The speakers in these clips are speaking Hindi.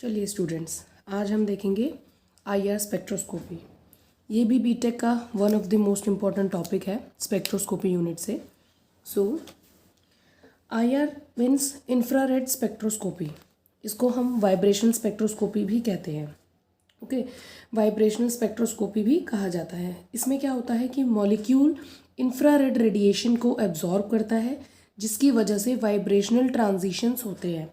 चलिए स्टूडेंट्स, आज हम देखेंगे आईआर स्पेक्ट्रोस्कोपी। ये भी बीटेक का one of the most important topic है स्पेक्ट्रोस्कोपी यूनिट से। सो आईआर मीन्स इंफ्रारेड स्पेक्ट्रोस्कोपी। इसको हम वाइब्रेशनल स्पेक्ट्रोस्कोपी भी कहते हैं। ओके, वाइब्रेशनल स्पेक्ट्रोस्कोपी भी कहा जाता है। इसमें क्या होता है कि मॉलिक्यूल इंफ्रारेड रेडिएशन को एब्जॉर्ब करता है, जिसकी वजह से वाइब्रेशनल ट्रांजिशंस होते हैं।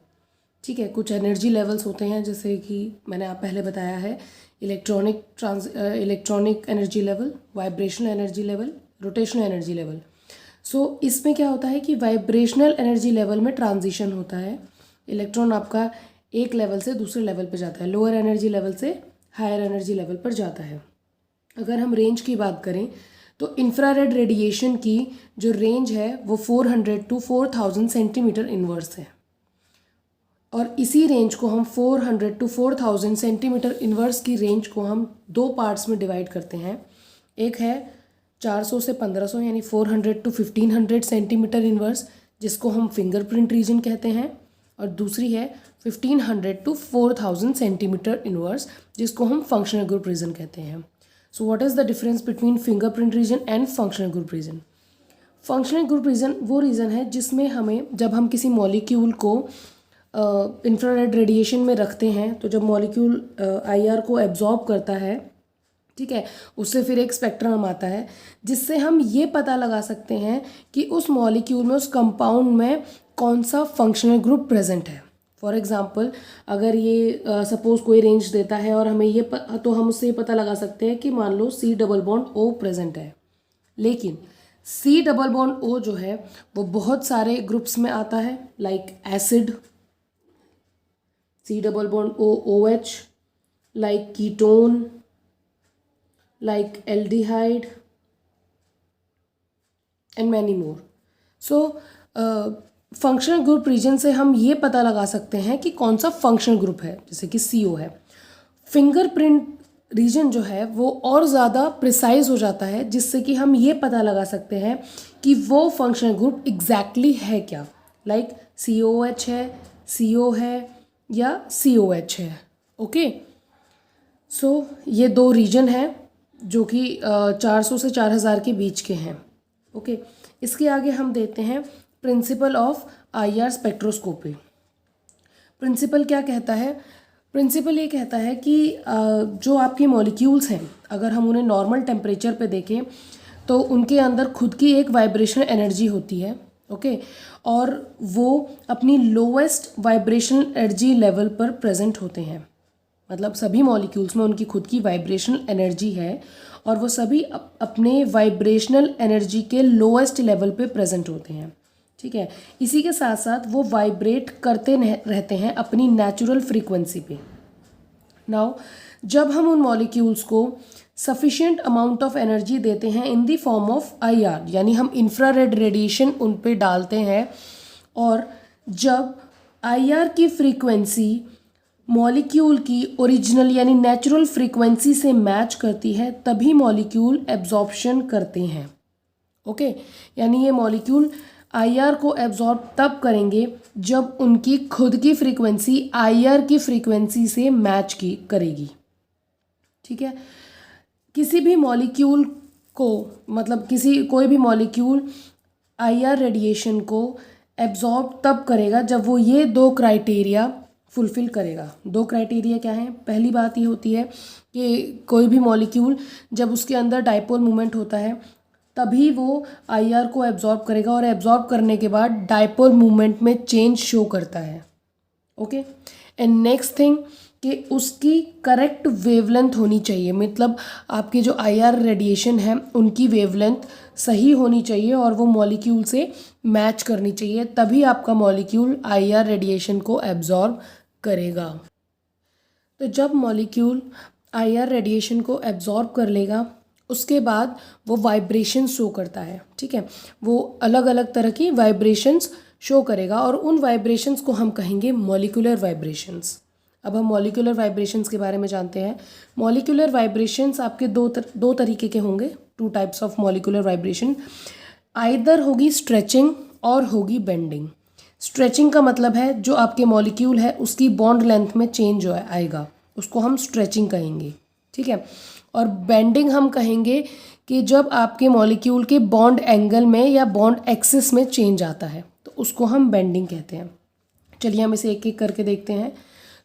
ठीक है, कुछ एनर्जी लेवल्स होते हैं, जैसे कि मैंने आप पहले बताया है electronic energy level, vibrational energy level, rotational energy level. So इसमें क्या होता है कि वाइब्रेशनल एनर्जी लेवल में ट्रांजिशन होता है। इलेक्ट्रॉन आपका एक लेवल से दूसरे लेवल पर जाता है, लोअर एनर्जी लेवल से हायर एनर्जी लेवल पर जाता है। अगर हम रेंज की बात करें तो इंफ्रारेड रेडिएशन की जो रेंज है वो 400 to 4000 सेंटीमीटर इनवर्स है। और इसी रेंज को हम 400 to 4000 सेंटीमीटर इनवर्स की रेंज को हम दो पार्ट्स में डिवाइड करते हैं। एक है 400 से 1500 यानी 400 to 1500 सेंटीमीटर इनवर्स, जिसको हम फिंगरप्रिंट रीजन कहते हैं, और दूसरी है 1500 to 4000 सेंटीमीटर इनवर्स, जिसको हम फंक्शनल ग्रुप रीजन कहते हैं। So what is the difference between fingerprint region and functional group region? Functional group region वो रीजन है जिसमें हमें, जब हम किसी मॉलिक्यूल को इंफ्रारेड रेडिएशन में रखते हैं, तो जब मॉलिक्यूल आईआर को एब्जॉर्ब करता है, ठीक है, उससे फिर एक स्पेक्ट्रम आता है जिससे हम ये पता लगा सकते हैं कि उस मॉलिक्यूल में, उस कंपाउंड में कौन सा फंक्शनल ग्रुप प्रेजेंट है। फॉर एग्जांपल, अगर ये सपोज कोई रेंज देता है और हमें ये तो हम उससे ये पता लगा सकते हैं कि मान लो C double bond O present है। लेकिन C डबल बॉन्ड O जो है वो बहुत सारे ग्रुप्स में आता है, like acid, C double bond O OH, like ketone, like aldehyde and many more. So functional group region से हम ये पता लगा सकते हैं कि कौन सा फंक्शनल ग्रुप है, जैसे कि CO है। फिंगरप्रिंट रीजन जो है वो और ज़्यादा प्रिसाइज हो जाता है, जिससे कि हम ये पता लगा सकते हैं कि वो फंक्शनल ग्रुप एग्जैक्टली है क्या, लाइक COOH है, CO है या COH है। ओके, सो ये दो रीजन हैं जो कि 400 से 4000 के बीच के हैं। ओके, इसके आगे हम देते हैं principle of IR spectroscopy. Principle क्या कहता है? प्रिंसिपल ये कहता है कि जो आपके मॉलिक्यूल्स हैं, अगर हम उन्हें नॉर्मल टेम्परेचर पे देखें तो उनके अंदर खुद की एक वाइब्रेशनल एनर्जी होती है। ओके, और वो अपनी लोवेस्ट वाइब्रेशनल एनर्जी लेवल पर प्रेजेंट होते हैं। मतलब सभी मॉलिक्यूल्स में उनकी खुद की वाइब्रेशनल एनर्जी है और वो सभी अपने वाइब्रेशनल एनर्जी के लोएस्ट लेवल पे प्रेजेंट होते हैं। ठीक है, इसी के साथ साथ वो वाइब्रेट करते रहते हैं अपनी नेचुरल फ्रीक्वेंसी पे। नाउ जब हम उन मॉलिक्यूल्स को सफिशिएंट अमाउंट ऑफ एनर्जी देते हैं in the form of IR, यानी हम इंफ्रारेड रेडिएशन उन पे डालते हैं, और जब आईआर की फ्रीक्वेंसी मॉलिक्यूल की ओरिजिनल यानी नेचुरल फ्रीक्वेंसी से मैच करती है, तभी मॉलिक्यूल एब्जॉर्प्शन करते हैं। ओके, यानी ये मॉलिक्यूल आईआर को एब्जॉर्ब तब करेंगे जब उनकी खुद की फ्रीक्वेंसी आईआर की फ्रीक्वेंसी से मैच की करेगी। ठीक है, किसी भी मॉलिक्यूल को, मतलब कोई भी मॉलिक्यूल आईआर रेडिएशन को एब्जॉर्ब तब करेगा जब वो ये दो क्राइटेरिया फुलफिल करेगा। दो क्राइटेरिया क्या हैं? पहली बात ये होती है कि कोई भी मॉलिक्यूल जब उसके अंदर डाइपोल मूवमेंट होता है तभी वो आईआर को एब्जॉर्ब करेगा, और एब्जॉर्ब करने के बाद डाइपोल मूवमेंट में चेंज शो करता है। ओके, एंड नेक्स्ट थिंग कि उसकी करेक्ट वेवलेंथ होनी चाहिए, मतलब आपके जो आईआर रेडिएशन है उनकी वेवलेंथ सही होनी चाहिए और वो मॉलिक्यूल से मैच करनी चाहिए, तभी आपका मॉलिक्यूल आईआर रेडिएशन को एब्जॉर्ब करेगा। तो जब मॉलिक्यूल आईआर रेडिएशन को एब्जॉर्ब कर लेगा, उसके बाद वो वाइब्रेशन शो करता है। ठीक है, वो अलग अलग तरह की वाइब्रेशंस शो करेगा और उन वाइब्रेशंस को हम कहेंगे मॉलिक्यूलर वाइब्रेशंस। अब हम मॉलिक्यूलर वाइब्रेशंस के बारे में जानते हैं। मॉलिक्यूलर वाइब्रेशंस आपके दो तरीके के होंगे, two types of molecular vibration. Either होगी स्ट्रेचिंग और होगी बेंडिंग। स्ट्रेचिंग का मतलब है जो आपके मॉलिक्यूल है उसकी बॉन्ड लेंथ में चेंज आएगा, उसको हम स्ट्रेचिंग कहेंगे, ठीक है। और बेंडिंग हम कहेंगे कि जब आपके मॉलिक्यूल के बॉन्ड एंगल में या बॉन्ड एक्सिस में चेंज आता है तो उसको हम बेंडिंग कहते हैं। चलिए हम इसे एक एक करके देखते हैं।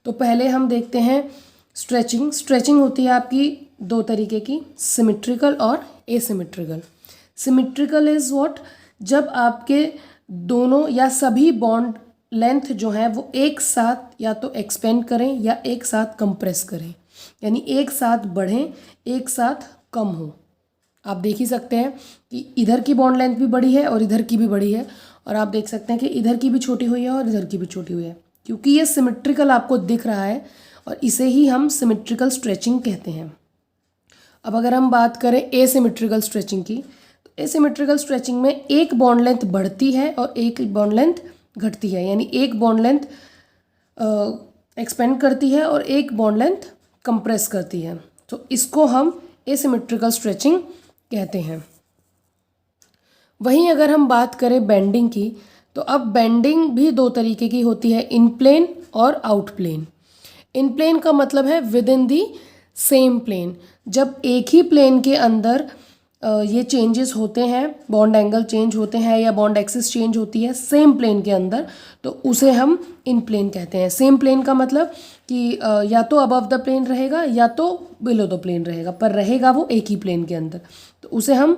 तो पहले हम देखते हैं स्ट्रेचिंग। स्ट्रेचिंग होती है आपकी दो तरीके की, सिमेट्रिकल और एसिमेट्रिकल। सिमेट्रिकल इज़ व्हाट, जब आपके दोनों या सभी बॉन्ड लेंथ जो है वो एक साथ या तो एक्सपेंड करें या एक साथ कंप्रेस करें, यानी एक साथ बढ़ें एक साथ कम हो। आप देख ही सकते हैं कि इधर की बॉन्ड लेंथ भी बड़ी है और इधर की भी बड़ी है, और आप देख सकते हैं कि इधर की भी छोटी हुई है और इधर की भी छोटी हुई है, क्योंकि ये सिमेट्रिकल आपको दिख रहा है और इसे ही हम सिमेट्रिकल स्ट्रेचिंग कहते हैं। अब अगर हम बात करें एसिमेट्रिकल स्ट्रेचिंग की, तो एसिमेट्रिकल स्ट्रेचिंग में एक बॉन्ड लेंथ बढ़ती है और एक बॉन्ड लेंथ घटती है, यानी एक बॉन्ड लेंथ एक्सपेंड करती है और एक बॉन्ड लेंथ कंप्रेस करती है, तो इसको हम एसिमेट्रिकल स्ट्रेचिंग कहते हैं। वहीं अगर हम बात करें बेंडिंग की, तो अब बेंडिंग भी दो तरीके की होती है, इन प्लेन और आउट प्लेन। इन प्लेन का मतलब है within the same plane, जब एक ही प्लेन के अंदर ये चेंजेस होते हैं, बॉन्ड एंगल चेंज होते हैं या बॉन्ड एक्सिस चेंज होती है सेम प्लेन के अंदर, तो उसे हम इन प्लेन कहते हैं। सेम प्लेन का मतलब कि या तो अबव द प्लेन रहेगा या तो बिलो द प्लेन रहेगा, पर रहेगा वो एक ही प्लेन के अंदर, तो उसे हम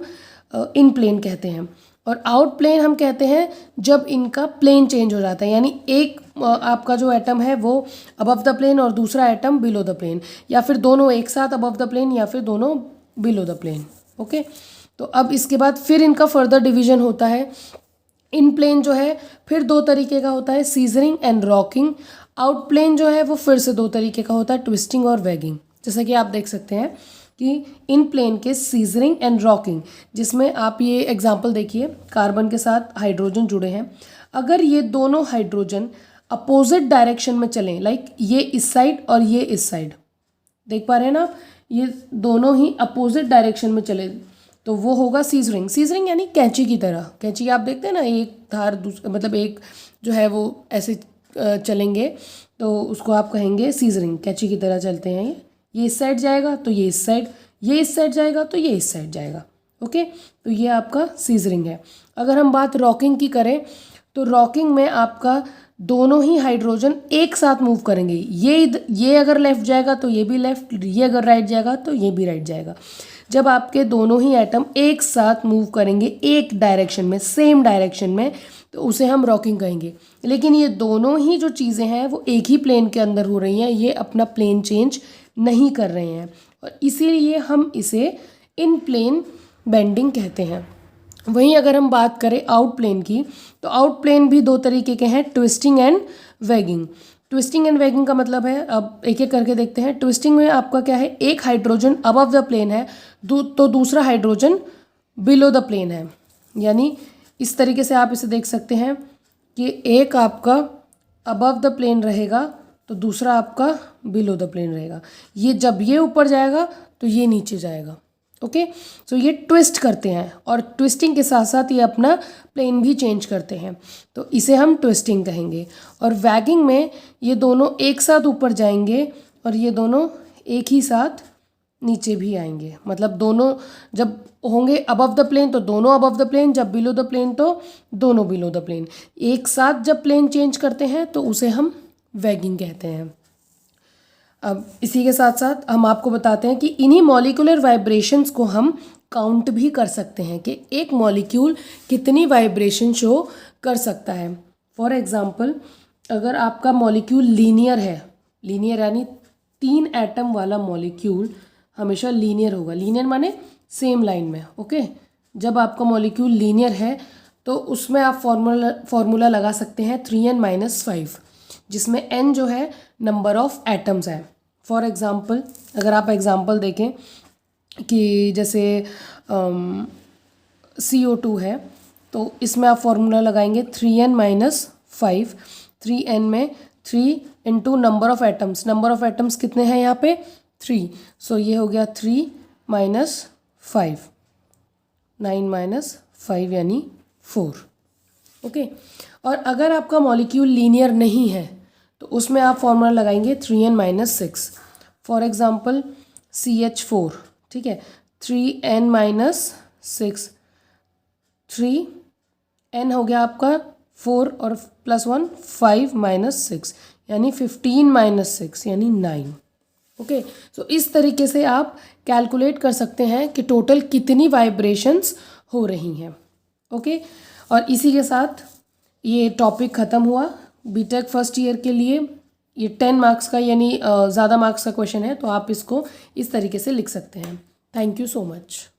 इन प्लेन कहते हैं। और आउट प्लेन हम कहते हैं जब इनका प्लेन चेंज हो जाता है, यानी एक आपका जो एटम है वो अबव द प्लेन और दूसरा एटम बिलो द प्लेन, या फिर दोनों एक साथ अबव द प्लेन या फिर दोनों बिलो द प्लेन। ओके, तो अब इसके बाद फिर इनका फर्दर डिवीजन होता है। इन प्लेन जो है फिर दो तरीके का होता है, scissoring and rocking. Out plane जो है वो फिर से दो तरीके का होता है, ट्विस्टिंग और वैगिंग। जैसा कि आप देख सकते हैं कि इन प्लेन के सीजरिंग एंड रॉकिंग, जिसमें आप ये एग्जांपल देखिए, कार्बन के साथ हाइड्रोजन जुड़े हैं, अगर ये दोनों हाइड्रोजन अपोजिट डायरेक्शन में चलें, लाइक ये इस साइड और ये इस साइड, देख पा रहे हैं ना आप, ये दोनों ही अपोजिट डायरेक्शन में चले तो वो होगा सीजरिंग। सीजरिंग यानी कैंची की तरह, कैंची आप देखते हैं ना, एक धार मतलब एक जो है वो ऐसे चलेंगे, तो उसको आप कहेंगे सीजरिंग, कैंची की तरह चलते हैं ये इस साइड जाएगा तो ये इस साइड, ये इस साइड जाएगा तो ये इस साइड जाएगा। ओके, तो ये आपका सीजरिंग है। अगर हम बात रॉकिंग की करें, तो रॉकिंग में आपका दोनों ही हाइड्रोजन एक साथ मूव करेंगे, ये अगर लेफ्ट जाएगा तो ये भी लेफ्ट, ये अगर राइट जाएगा तो ये भी राइट जाएगा। जब आपके दोनों ही एटम एक साथ मूव करेंगे एक डायरेक्शन में, सेम डायरेक्शन में, तो उसे हम रॉकिंग कहेंगे। लेकिन ये दोनों ही जो चीज़ें हैं वो एक ही प्लेन के अंदर हो रही हैं, ये अपना प्लेन चेंज नहीं कर रहे हैं, और इसीलिए हम इसे इन प्लेन बेंडिंग कहते हैं। वहीं अगर हम बात करें आउट प्लेन की, तो आउट प्लेन भी दो तरीके के हैं, twisting and waging. Twisting and waging का मतलब है, अब एक एक करके देखते हैं। ट्विस्टिंग में आपका क्या है, एक हाइड्रोजन अबव द प्लेन है तो दूसरा हाइड्रोजन बिलो द प्लेन है, यानी इस तरीके से आप इसे देख सकते हैं कि एक आपका अबव द प्लेन रहेगा तो दूसरा आपका बिलो द प्लेन रहेगा। ये जब ये ऊपर जाएगा तो ये नीचे जाएगा। ओके, सो ये ट्विस्ट करते हैं, और ट्विस्टिंग के साथ साथ ये अपना प्लेन भी चेंज करते हैं, तो इसे हम ट्विस्टिंग कहेंगे। और वैगिंग में ये दोनों एक साथ ऊपर जाएंगे और ये दोनों एक ही साथ नीचे भी आएंगे, मतलब दोनों जब होंगे अबव द प्लेन तो दोनों अबव द प्लेन, जब बिलो द प्लेन तो दोनों बिलो द प्लेन। एक साथ जब प्लेन चेंज करते हैं तो उसे हम वैगिंग कहते हैं। अब इसी के साथ साथ हम आपको बताते हैं कि इन्हीं मॉलिक्यूलर वाइब्रेशंस को हम काउंट भी कर सकते हैं कि एक मॉलिक्यूल कितनी वाइब्रेशन शो कर सकता है। फॉर एग्जांपल, अगर आपका मॉलिक्यूल लीनियर है, लीनियर यानी 3 एटम वाला मॉलिक्यूल हमेशा लीनियर होगा। लीनियर माने सेम लाइन में। ओके, जब आपका मॉलिक्यूल लीनियर है तो उसमें आप फॉर्मूला लगा सकते हैं 3n-5, जिसमें n जो है नंबर ऑफ एटम्स है। फॉर एग्ज़ाम्पल, अगर आप एग्ज़ाम्पल देखें कि जैसे CO2 है, तो इसमें आप फॉर्मूला लगाएंगे 3n-5। 3n में 3 into number of atoms, number of atoms कितने हैं यहाँ पे 3, सो ये हो गया 3 - 5, 9 - 5 यानी 4। ओके, और अगर आपका मॉलिक्यूल लीनियर नहीं है तो उसमें आप फॉर्मूला लगाएंगे 3n-6। फॉर एग्जांपल CH4, ठीक है, 3n-6, 3n हो गया आपका 4 और +1 5-6 यानी 15-6 यानी 9। ओके, सो इस तरीके से आप कैलकुलेट कर सकते हैं कि टोटल कितनी वाइब्रेशंस हो रही हैं। ओके, और इसी के साथ ये टॉपिक ख़त्म हुआ बीटेक फर्स्ट ईयर के लिए। ये 10 मार्क्स का यानी ज़्यादा मार्क्स का क्वेश्चन है, तो आप इसको इस तरीके से लिख सकते हैं। Thank you so much.